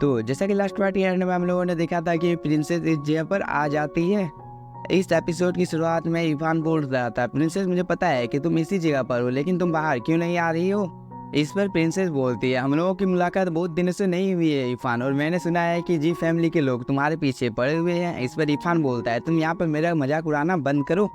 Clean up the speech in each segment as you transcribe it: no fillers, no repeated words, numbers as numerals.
तो जैसा कि लास्ट पार्ट के एंड में हम लोगों ने देखा था कि प्रिंसेस इस जगह पर आ जाती है। इस एपिसोड की शुरुआत में इरफान बोल रहा था, प्रिंसेस मुझे पता है कि तुम इसी जगह पर हो, लेकिन तुम बाहर क्यों नहीं आ रही हो। इस पर प्रिंसेस बोलती है, हम लोगों की मुलाकात बहुत दिनों से नहीं हुई है इरफान, और मैंने सुना है कि जी फैमिली के लोग तुम्हारे पीछे पड़े हुए हैं। इस पर इरफान बोलता है, तुम यहाँ पर मेरा मजाक उड़ाना बंद करो,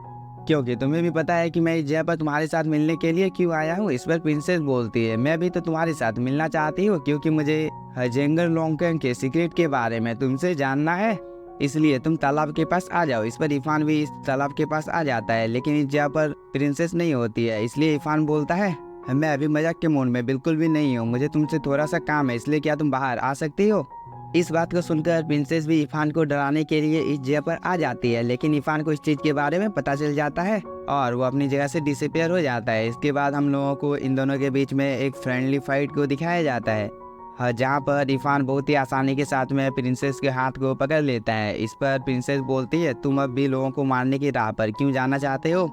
क्योंकि तुम्हें भी पता है कि मैं इस जगह पर तुम्हारे साथ मिलने के लिए क्यों आया हूँ। इस पर प्रिंसेस बोलती है, मैं भी तो तुम्हारे साथ मिलना चाहती हूँ, क्योंकि मुझे हजेंगर लॉन्गकन के सीक्रेट के बारे में तुमसे जानना है, इसलिए तुम तालाब के पास आ जाओ। इस पर इरफान भी इस तालाब के पास आ जाता है, लेकिन इस जगह पर प्रिंसेस नहीं होती है। इसलिए इरफान बोलता है, मैं अभी मजाक के मूड में बिल्कुल भी नहीं हूँ, मुझे तुमसे थोड़ा सा काम है, इसलिए क्या तुम बाहर आ सकती हो। इस बात को सुनकर प्रिंसेस भी इरफान को डराने के लिए इस जगह पर आ जाती है, लेकिन इरफान को इस चीज के बारे में पता चल जाता है और वो अपनी जगह से डिसअपियर हो जाता है। इसके बाद हम लोगों को इन दोनों के बीच में एक फ्रेंडली फाइट को दिखाया जाता है, जहाँ पर इरफान बहुत ही आसानी के साथ में प्रिंसेस के हाथ को पकड़ लेता है। इस पर प्रिंसेस बोलती है, तुम अब भी लोगों को मारने की राह पर क्यों जाना चाहते हो।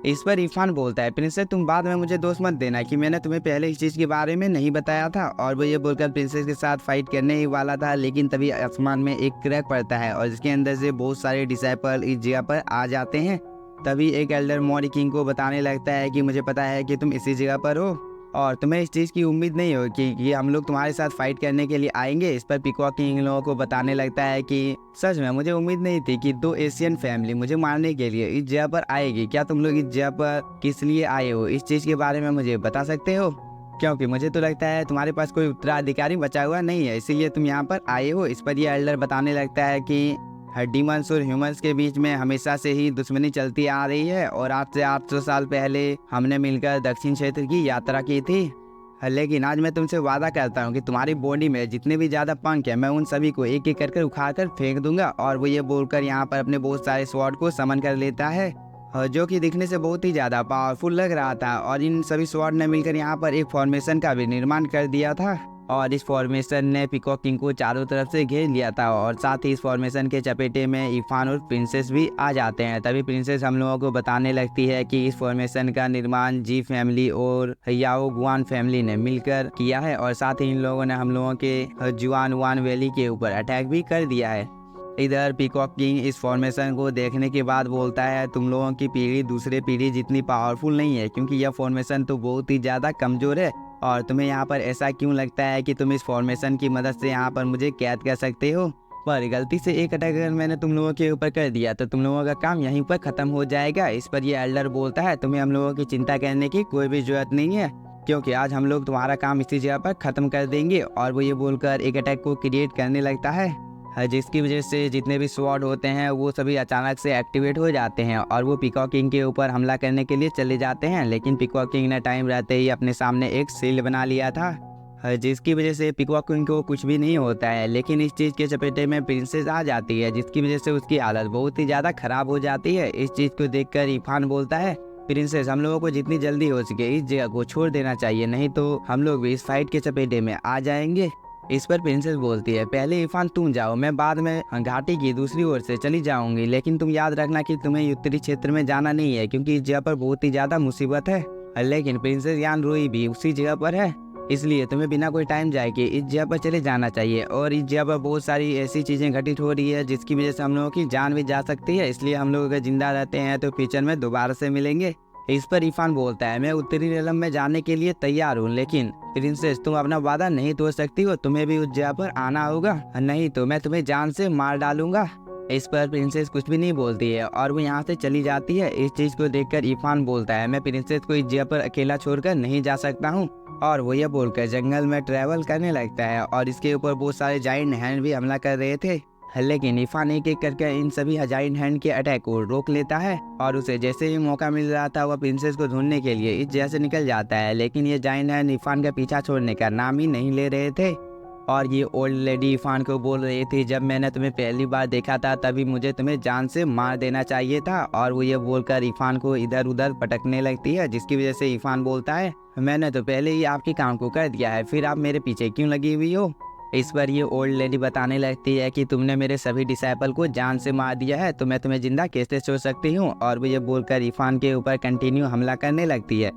इस पर इरफान बोलता है, प्रिंसेस तुम बाद में मुझे दोष मत देना कि मैंने तुम्हें पहले इस चीज़ के बारे में नहीं बताया था। और वो ये बोलकर प्रिंसेस के साथ फाइट करने ही वाला था, लेकिन तभी आसमान में एक क्रैक पड़ता है और जिसके अंदर से बहुत सारे डिसाइपल इस जगह पर आ जाते हैं। तभी एक एल्डर मॉरी किंग को बताने लगता है कि मुझे पता है कि तुम इसी जगह पर हो और तुम्हें इस चीज़ की उम्मीद नहीं हो कि हम लोग तुम्हारे साथ फाइट करने के लिए आएंगे। इस पर पीकॉक किंग लोगों को बताने लगता है कि सच में मुझे उम्मीद नहीं थी कि दो एशियन फैमिली मुझे मारने के लिए इस जगह पर आएगी। क्या तुम लोग इस जगह पर किस लिए आए हो, इस चीज़ के बारे में मुझे बता सकते हो, क्योंकि मुझे तो लगता है तुम्हारे पास कोई उत्तराधिकारी बचा हुआ नहीं है, इसीलिए तुम यहाँ पर आए हो। इस पर यह एल्डर बताने लगता है कि डीमंस और ह्यूमंस के बीच में हमेशा से ही दुश्मनी चलती आ रही है और आज से 800 साल पहले हमने मिलकर दक्षिण क्षेत्र की यात्रा की थी, लेकिन आज मैं तुमसे वादा करता हूँ कि तुम्हारी बॉडी में जितने भी ज़्यादा पंख हैं मैं उन सभी को एक एक कर उखाड़ कर फेंक दूंगा। और वो ये बोलकर यहाँ पर अपने बहुत सारे स्वॉर्ड को समन कर लेता है, जो कि दिखने से बहुत ही ज़्यादा पावरफुल लग रहा था। और इन सभी स्वॉर्ड ने मिलकर यहाँ पर एक फॉर्मेशन का भी निर्माण कर दिया था और इस फॉर्मेशन ने पीकॉक किंग को चारों तरफ से घेर लिया था। और साथ ही इस फॉर्मेशन के चपेटे में इरफान और प्रिंसेस भी आ जाते हैं। तभी प्रिंसेस हम लोगों को बताने लगती है कि इस फॉर्मेशन का निर्माण जी फैमिली और याओ गुआन फैमिली ने मिलकर किया है और साथ ही इन लोगों ने हम लोगों के जुआन वान वैली के ऊपर अटैक भी कर दिया है। इधर पीकॉक किंग इस फॉर्मेशन को देखने के बाद बोलता है, तुम लोगों की पीढ़ी दूसरे पीढ़ी जितनी पावरफुल नहीं है, क्योंकि यह फॉर्मेशन तो बहुत ही ज़्यादा कमज़ोर है। और तुम्हें यहाँ पर ऐसा क्यों लगता है कि तुम इस फॉर्मेशन की मदद से यहाँ पर मुझे कैद कर सकते हो, पर गलती से एक अटैक अगर मैंने तुम लोगों के ऊपर कर दिया तो तुम लोगों का काम यहीं पर ख़त्म हो जाएगा। इस पर यह एल्डर बोलता है, तुम्हें हम लोगों की चिंता करने की कोई भी जरूरत नहीं है, क्योंकि आज हम लोग तुम्हारा काम इसी जगह पर ख़त्म कर देंगे। और वो ये बोलकर एक अटैक को क्रिएट करने लगता है, जिसकी वजह से जितने भी स्वॉर्ड होते हैं वो सभी अचानक से एक्टिवेट हो जाते हैं और वो पीकॉक किंग के ऊपर हमला करने के लिए चले जाते हैं। लेकिन पीकॉक किंग ने टाइम रहते ही अपने सामने एक शील्ड बना लिया था, जिसकी वजह से पीकॉक किंग को कुछ भी नहीं होता है। लेकिन इस चीज़ के चपेटे में प्रिंसेस आ जाती है, जिसकी वजह से उसकी हालत बहुत ही ज़्यादा खराब हो जाती है। इस चीज़ को देखकर इरफान बोलता है, प्रिंसेस हम लोगों को जितनी जल्दी हो सके इस जगह को छोड़ देना चाहिए, नहीं तो हम लोग भी इस फाइट के चपेटे में आ जाएंगे। इस पर प्रिंसेस बोलती है, पहले इरफान तुम जाओ, मैं बाद में घाटी की दूसरी ओर से चली जाऊंगी, लेकिन तुम याद रखना कि तुम्हें उत्तरी क्षेत्र में जाना नहीं है, क्योंकि इस जगह पर बहुत ही ज्यादा मुसीबत है। लेकिन प्रिंसेस यान रूई भी उसी जगह पर है, इसलिए तुम्हें बिना कोई टाइम जाए के इस जगह पर चले जाना चाहिए। और इस जगह पर बहुत सारी ऐसी चीजें घटित हो रही है जिसकी वजह से हम लोगों की जान भी जा सकती है, इसलिए हम लोग अगर जिंदा रहते हैं तो फ्यूचर में दोबारा से मिलेंगे। इस पर इरफान बोलता है, मैं उत्तरी रेलम में जाने के लिए तैयार हूँ, लेकिन प्रिंसेस तुम अपना वादा नहीं तोड़ सकती हो, तुम्हें भी उस जगह पर आना होगा, नहीं तो मैं तुम्हें जान से मार डालूंगा। इस पर प्रिंसेस कुछ भी नहीं बोलती है और वो यहाँ से चली जाती है। इस चीज को देखकर इरफान बोलता है, मैं प्रिंसेस को इस जगह पर अकेला छोड़कर नहीं जा सकता हूँ। और वो ये बोलकर जंगल में ट्रेवल करने लगता है और इसके ऊपर बहुत सारे जाइंट हैंड भी हमला कर रहे थे, लेकिन इरफान एक एक करके इन सभी जाइंट हैंड के अटैक को रोक लेता है और उसे जैसे ही मौका मिल रहा था वह प्रिंसेस को ढूंढने के लिए इस जगह से निकल जाता है। लेकिन ये जाइंट हैंड इरफान का पीछा छोड़ने का नाम ही नहीं ले रहे थे और ये ओल्ड लेडी इरफान को बोल रही थी, जब मैंने तुम्हें पहली बार देखा था तभी मुझे तुम्हें जान से मार देना चाहिए था। और वो ये बोलकर इरफान को इधर उधर पटकने लगती है, जिसकी वजह से इरफान बोलता है, मैंने तो पहले ही आपके काम को कर दिया है, फिर आप मेरे पीछे क्यों लगी हुई हो। इस पर ये ओल्ड लेडी बताने लगती है कि तुमने मेरे सभी डिसाइपल को जान से मार दिया है, तो मैं तुम्हें जिंदा कैसे छोड़ सकती हूँ। और वो ये बोलकर इरफान के ऊपर कंटिन्यू हमला करने लगती है,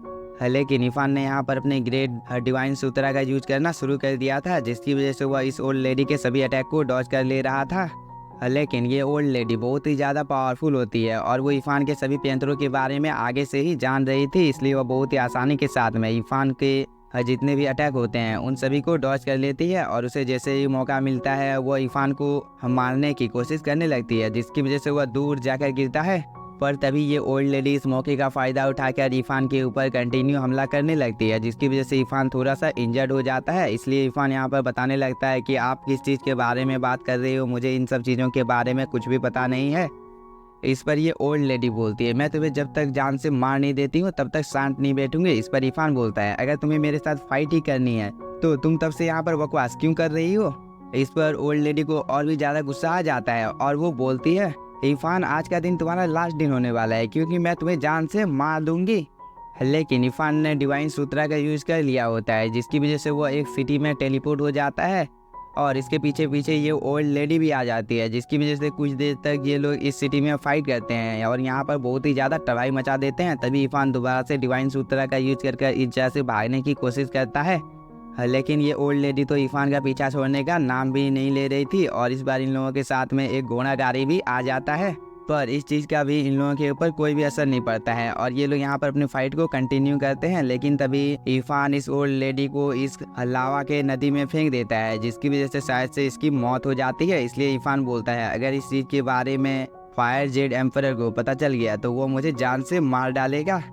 लेकिन इरफान ने यहाँ पर अपने ग्रेट डिवाइन सूत्रा का यूज करना शुरू कर दिया था, जिसकी वजह से वह इस ओल्ड लेडी के सभी अटैक को डॉज कर ले रहा था। लेकिन ये ओल्ड लेडी बहुत ही ज़्यादा पावरफुल होती है और वो इरफान के सभी पैंतरों के बारे में आगे से ही जान रही थी, इसलिए वह बहुत ही आसानी के साथ में इरफान के जितने भी अटैक होते हैं उन सभी को डॉज कर लेती है और उसे जैसे ही मौका मिलता है वो इरफान को मारने की कोशिश करने लगती है, जिसकी वजह से वह दूर जाकर गिरता है। पर तभी ये ओल्ड लेडी इस मौके का फ़ायदा उठाकर इरफान के ऊपर कंटिन्यू हमला करने लगती है, जिसकी वजह से इरफान थोड़ा सा इंजर्ड हो जाता है। इसलिए इरफान यहाँ पर बताने लगता है कि आप किस चीज़ के बारे में बात कर रहे हो, मुझे इन सब चीज़ों के बारे में कुछ भी पता नहीं है। इस पर ये ओल्ड लेडी बोलती है, मैं तुम्हें जब तक जान से मार नहीं देती हूँ तब तक शांत नहीं बैठूंगी। इस पर इरफान बोलता है, अगर तुम्हें मेरे साथ फाइट ही करनी है तो तुम तब से यहाँ पर बकवास क्यों कर रही हो। इस पर ओल्ड लेडी को और भी ज़्यादा गुस्सा आ जाता है और वो बोलती है, इरफान आज का दिन तुम्हारा लास्ट दिन होने वाला है क्योंकि मैं तुम्हें जान से मार दूंगी। लेकिन इरफान ने डिवाइन सूत्रा का यूज़ कर लिया होता है, जिसकी वजह से वो एक सिटी में टेलीपोर्ट हो जाता है और इसके पीछे पीछे ये ओल्ड लेडी भी आ जाती है, जिसकी वजह से कुछ देर तक ये लोग इस सिटी में फाइट करते हैं और यहाँ पर बहुत ही ज़्यादा तबाही मचा देते हैं। तभी इरफान दोबारा से डिवाइन सूत्रा का यूज कर इस जगह से भागने की कोशिश करता है। लेकिन ये ओल्ड लेडी तो इरफान का पीछा छोड़ने का नाम भी नहीं ले रही थी और इस बार इन लोगों के साथ में एक घोड़ागाड़ी भी आ जाता है, पर इस चीज़ का भी इन लोगों के ऊपर कोई भी असर नहीं पड़ता है और ये लोग यहाँ पर अपनी फाइट को कंटिन्यू करते हैं। लेकिन तभी इरफान इस ओल्ड लेडी को इस लावा के नदी में फेंक देता है, जिसकी वजह से शायद से इसकी मौत हो जाती है। इसलिए इरफान बोलता है, अगर इस चीज़ के बारे में फायर जेड एम्परर को पता चल गया तो वो मुझे जान से मार डालेगा।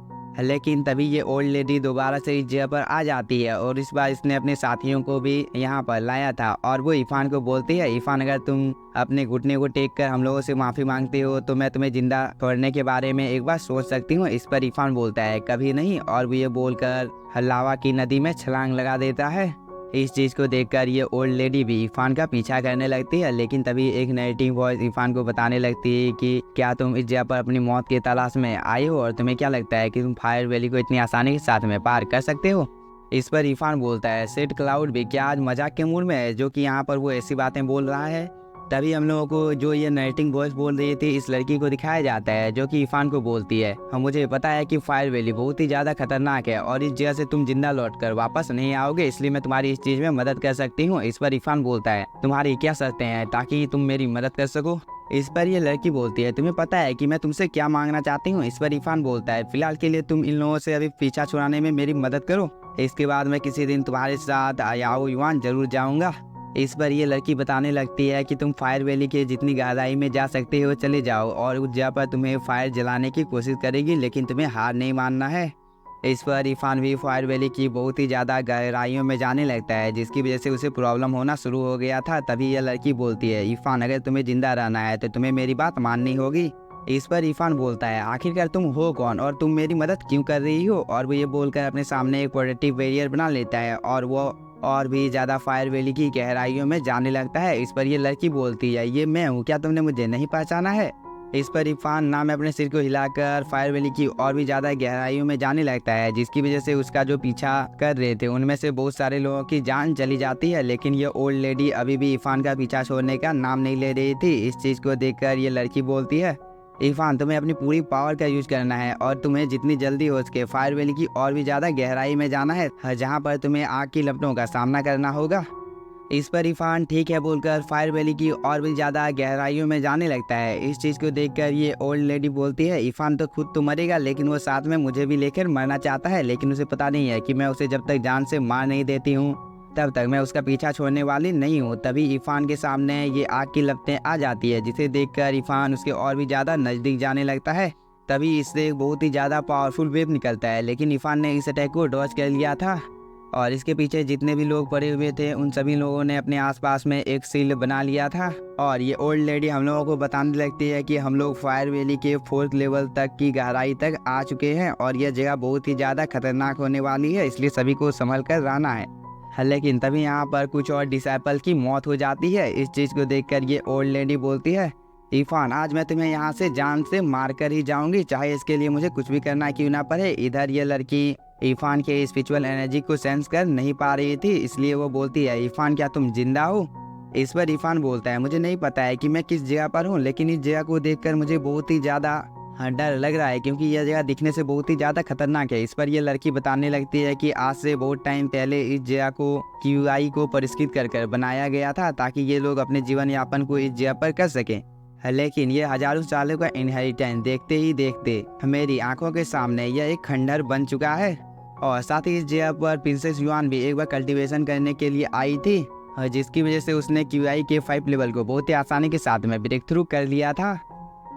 लेकिन तभी ये ओल्ड लेडी दोबारा से इस जगह पर आ जाती है और इस बार इसने अपने साथियों को भी यहाँ पर लाया था और वो इरफान को बोलती है, इरफान अगर तुम अपने घुटने को टेक कर हम लोगों से माफ़ी मांगते हो तो मैं तुम्हें जिंदा छोड़ने के बारे में एक बार सोच सकती हूँ। इस पर इरफान बोलता है, कभी नहीं, और वो ये बोलकर लावा की नदी में छलांग लगा देता है। इस चीज़ को देखकर ये ओल्ड लेडी भी इरफान का पीछा करने लगती है। लेकिन तभी एक नैरेटिव वॉइस इरफान को बताने लगती है कि क्या तुम इस जगह पर अपनी मौत की तलाश में आए हो और तुम्हें क्या लगता है कि तुम फायर वैली को इतनी आसानी के साथ में पार कर सकते हो। इस पर इरफान बोलता है, सेड क्लाउड भी क्या आज मजाक के मूड में है, जो कि यहाँ पर वो ऐसी बातें बोल रहा है। तभी हम लोगों को जो ये नरेटिंग वॉइस बोल रही थी इस लड़की को दिखाया जाता है, जो कि इरफान को बोलती है, मुझे पता है कि फायर वैली बहुत ही ज़्यादा खतरनाक है और इस जगह से तुम जिंदा लौट कर वापस नहीं आओगे, इसलिए मैं तुम्हारी इस चीज़ में मदद कर सकती हूँ। इस पर इरफान बोलता है, तुम्हारी क्या शर्तें हैं ताकि तुम मेरी मदद कर सको। इस पर ये लड़की बोलती है, तुम्हें पता है कि मैं तुमसे क्या मांगना चाहती हूँ। इस पर इरफान बोलता है, फिलहाल के लिए तुम इन लोगों से अभी पीछा छुड़ाने में मेरी मदद करो, इसके बाद मैं किसी दिन तुम्हारे साथ याओ युआन जरूर जाऊँगा। इस पर ये लड़की बताने लगती है कि तुम फायर वैली के जितनी गहराई में जा सकते हो चले जाओ और उस जगह पर तुम्हें फायर जलाने की कोशिश करेगी, लेकिन तुम्हें हार नहीं मानना है। इस पर इरफान भी फायर वैली की बहुत ही ज़्यादा गहराइयों में जाने लगता है, जिसकी वजह से उसे प्रॉब्लम होना शुरू हो गया था। तभी यह लड़की बोलती है, इरफान अगर तुम्हें जिंदा रहना है तो तुम्हें मेरी बात माननी होगी। इस पर इरफान बोलता है, आखिरकार तुम हो कौन और तुम मेरी मदद क्यों कर रही हो। और वो ये बोलकर अपने सामने एक प्रोटेक्टिव बैरियर बना लेता है और वो और भी ज़्यादा फायर वैली की गहराइयों में जाने लगता है। इस पर ये लड़की बोलती है, ये मैं हूँ, क्या तुमने मुझे नहीं पहचाना है। इस पर इरफान नाम अपने सिर को हिलाकर फायर वैली की और भी ज़्यादा गहराइयों में जाने लगता है, जिसकी वजह से उसका जो पीछा कर रहे थे उनमें से बहुत सारे लोगों की जान चली जाती है। लेकिन ये ओल्ड लेडी अभी भी इरफान का पीछा छोड़ने का नाम नहीं ले रही थी। इस चीज़ को देखकर ये लड़की बोलती है, इरफान तुम्हें अपनी पूरी पावर का यूज करना है और तुम्हें जितनी जल्दी हो सके फायर वैली की और भी ज़्यादा गहराई में जाना है, जहाँ पर तुम्हें आग की लपटों का सामना करना होगा। इस पर इरफान ठीक है बोलकर फायर वैली की और भी ज़्यादा गहराइयों में जाने लगता है। इस चीज़ को देखकर ये ओल्ड लेडी बोलती है, इरफान तो खुद तो मरेगा लेकिन वो साथ में मुझे भी लेकर मरना चाहता है, लेकिन उसे पता नहीं है कि मैं उसे जब तक जान से मार नहीं देती हूँ तब तक मैं उसका पीछा छोड़ने वाली नहीं हूँ। तभी इरफान के सामने ये आग की लपटें आ जाती है, जिसे देखकर इरफान उसके और भी ज़्यादा नज़दीक जाने लगता है। तभी इससे एक बहुत ही ज़्यादा पावरफुल वेव निकलता है, लेकिन इरफान ने इस अटैक को डॉज कर लिया था और इसके पीछे जितने भी लोग पड़े हुए थे उन सभी लोगों ने अपने आसपास में एक शील्ड बना लिया था। और ये ओल्ड लेडी हम लोगों को बताने लगती है कि हम लोग फायर वैली के 4th लेवल तक की गहराई तक आ चुके हैं और यह जगह बहुत ही ज़्यादा खतरनाक होने वाली है, इसलिए सभी को संभल कर रहना है। लेकिन तभी यहाँ पर कुछ और डिसाइपल की मौत हो जाती है। इस चीज़ को देखकर ये ओल्ड लेडी बोलती है, इरफान आज मैं तुम्हें यहाँ से जान से मार कर ही जाऊंगी, चाहे इसके लिए मुझे कुछ भी करना क्यों ना पड़े। इधर ये लड़की इरफान के स्पिरिचुअल एनर्जी को सेंस कर नहीं पा रही थी, इसलिए वो बोलती है, इरफान क्या तुम जिंदा हो। इस पर इरफान बोलता है, मुझे नहीं पता है कि मैं किस जगह पर हूँ, लेकिन इस जगह को देखकर मुझे बहुत ही ज़्यादा हाँ, डर लग रहा है क्योंकि यह जगह दिखने से बहुत ही ज़्यादा खतरनाक है। इस पर यह लड़की बताने लगती है कि आज से बहुत टाइम पहले इस जगह को QI को परिष्कृत कर बनाया गया था ताकि ये लोग अपने जीवन यापन को इस जगह पर कर सकें। लेकिन ये हजारों सालों का इनहेरिटेंस देखते ही देखते मेरी आंखों के सामने यह एक खंडहर बन चुका है। और साथ ही इस जगह पर प्रिंसेस युआन भी एक बार कल्टीवेशन करने के लिए आई थी, जिसकी वजह से उसने QI के 5 लेवल को बहुत ही आसानी के साथ में ब्रेक थ्रू कर लिया था।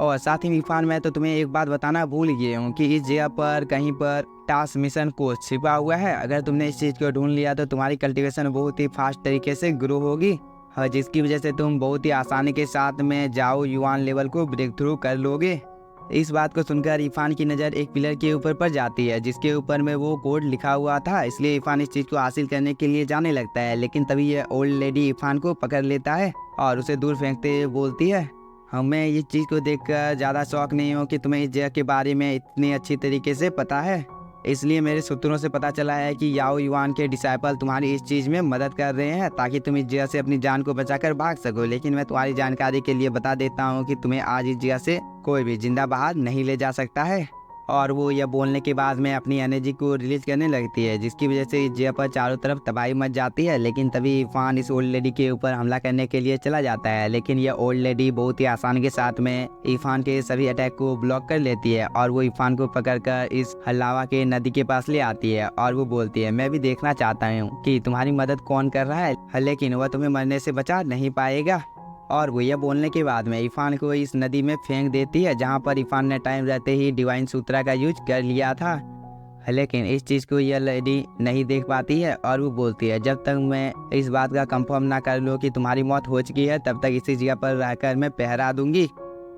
और साथ ही इरफान, मैं तो तुम्हें एक बात बताना भूल गया हूँ कि इस जगह पर कहीं पर टास्क मिशन कोड छिपा हुआ है। अगर तुमने इस चीज़ को ढूंढ लिया तो तुम्हारी कल्टीवेशन बहुत ही फास्ट तरीके से ग्रो होगी, जिसकी वजह से तुम बहुत ही आसानी के साथ में जाओ युआन लेवल को ब्रेक थ्रू कर लोगे। इस बात को सुनकर इरफान की नज़र एक पिलर के ऊपर पड़ जाती है जिसके ऊपर में वो कोड लिखा हुआ था। इसलिए इरफान इस चीज़ को हासिल करने के लिए जाने लगता है, लेकिन तभी यह ओल्ड लेडी इरफान को पकड़ लेता है और उसे दूर फेंकते हुए बोलती है, हमें इस चीज़ को देखकर ज़्यादा शौक नहीं हो कि तुम्हें इस जगह के बारे में इतनी अच्छी तरीके से पता है। इसलिए मेरे सूत्रों से पता चला है कि याओ युआन के डिसाइपल तुम्हारी इस चीज़ में मदद कर रहे हैं ताकि तुम इस जगह से अपनी जान को बचाकर भाग सको। लेकिन मैं तुम्हारी जानकारी के लिए बता देता हूँ कि तुम्हें आज इस जगह से कोई भी जिंदा बाहर नहीं ले जा सकता है। और वो यह बोलने के बाद में अपनी एनर्जी को रिलीज करने लगती है, जिसकी वजह से इस जगह पर चारों तरफ तबाही मच जाती है। लेकिन तभी इरफान इस ओल्ड लेडी के ऊपर हमला करने के लिए चला जाता है, लेकिन यह ओल्ड लेडी बहुत ही आसानी के साथ में इरफान के सभी अटैक को ब्लॉक कर लेती है और वो इरफान को पकड़कर इस हल्लावा के नदी के पास ले आती है और वो बोलती है, मैं भी देखना चाहता हूँ कि तुम्हारी मदद कौन कर रहा है, लेकिन वह तुम्हें मरने से बचा नहीं पाएगा। और वो यह बोलने के बाद में इरफान को इस नदी में फेंक देती है जहाँ पर इरफान ने टाइम रहते ही डिवाइन सूत्रा का यूज कर लिया था। लेकिन इस चीज़ को यह लेडी नहीं देख पाती है और वो बोलती है, जब तक मैं इस बात का कंफर्म ना कर लूँ कि तुम्हारी मौत हो चुकी है तब तक इसी जगह पर रहकर मैं पहरा दूंगी।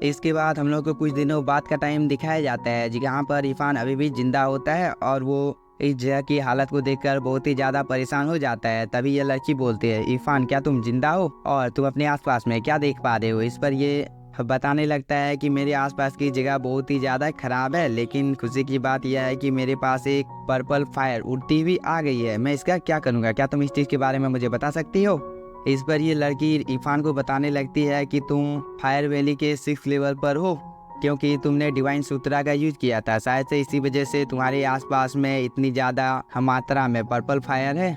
इसके बाद हम लोग को कुछ दिनों बाद का टाइम दिखाया जाता है जहाँ पर इरफान अभी भी जिंदा होता है और वो इस जगह की हालत को देखकर बहुत ही ज़्यादा परेशान हो जाता है। तभी यह लड़की बोलती है, इरफान क्या तुम जिंदा हो और तुम अपने आसपास में क्या देख पा रहे हो? इस पर ये बताने लगता है कि मेरे आसपास की जगह बहुत ही ज़्यादा खराब है, लेकिन खुशी की बात यह है कि मेरे पास एक पर्पल फायर उड़ती हुई आ गई है। मैं इसका क्या करूँगा? क्या तुम इस चीज़ के बारे में मुझे बता सकती हो? इस पर ये लड़की इरफान को बताने लगती है कि तुम फायर वैली के 6 लेवल पर हो क्योंकि तुमने डिवाइन सूत्रा का यूज किया था। शायद से इसी वजह से तुम्हारे आसपास में इतनी ज़्यादा मात्रा में पर्पल फायर है।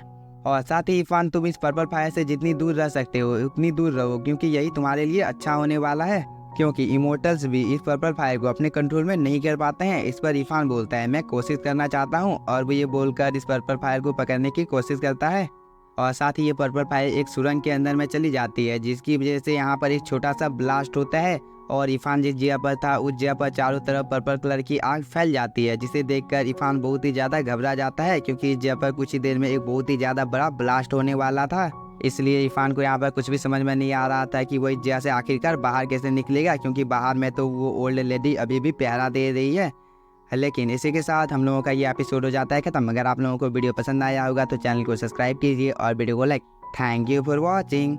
और साथ ही इरफान, तुम इस पर्पल फायर से जितनी दूर रह सकते हो उतनी दूर रहो क्योंकि यही तुम्हारे लिए अच्छा होने वाला है, क्योंकि इमोर्टल्स भी इस पर्पल फायर को अपने कंट्रोल में नहीं कर पाते हैं। इस पर इरफान बोलता है, मैं कोशिश करना चाहता हूँ, और वो ये बोलकर इस पर्पल फायर को पकड़ने की कोशिश करता है। और साथ ही ये पर्पल फायर एक सुरंग के अंदर में चली जाती है जिसकी वजह से यहाँ पर एक छोटा सा ब्लास्ट होता है और इरफान जिस जगह पर था उस जगह पर चारों तरफ पर्पल कलर की आग फैल जाती है, जिसे देखकर इरफान बहुत ही ज़्यादा घबरा जाता है क्योंकि इस जगह पर कुछ ही देर में एक बहुत ही ज़्यादा बड़ा ब्लास्ट होने वाला था। इसलिए इरफान को यहाँ पर कुछ भी समझ में नहीं आ रहा था कि वो इस जगह से आखिरकार बाहर कैसे निकलेगा, क्योंकि बाहर में तो वो ओल्ड लेडी अभी भी पहरा दे रही है। लेकिन इसी के साथ हम लोगों का ये एपिसोड हो जाता है खत्म। अगर आप लोगों को वीडियो पसंद आया होगा तो चैनल को सब्सक्राइब कीजिए और वीडियो को like. Thank you for watching.